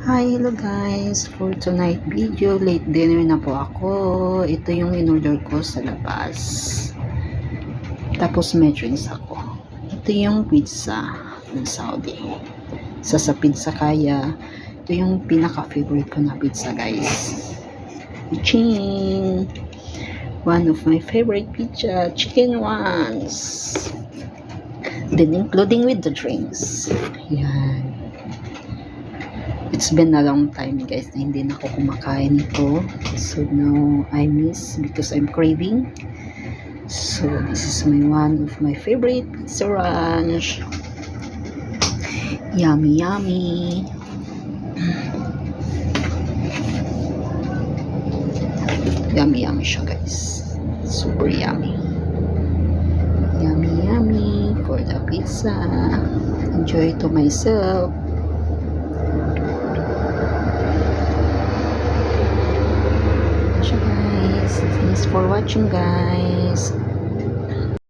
Hi, hello guys. For tonight video, late dinner na po ako. Ito yung in-order ko sa labas. Tapos may drinks ako. Ito yung pizza ng Saudi. Sa Pizza Kaya. Ito yung pinaka-favorite ko na pizza, guys. Ching! One of my favorite pizza, chicken ones. Then including with the drinks. Yan. It's been a long time, guys, na hindi na ako kumakain nito. So now I miss because I'm craving. So this is one of my favorite pizza ranch. Yummy, yummy. Yummy, yummy siya, guys. Super yummy. Yummy, yummy for the pizza. Enjoy to myself. Guys, thanks for watching, guys.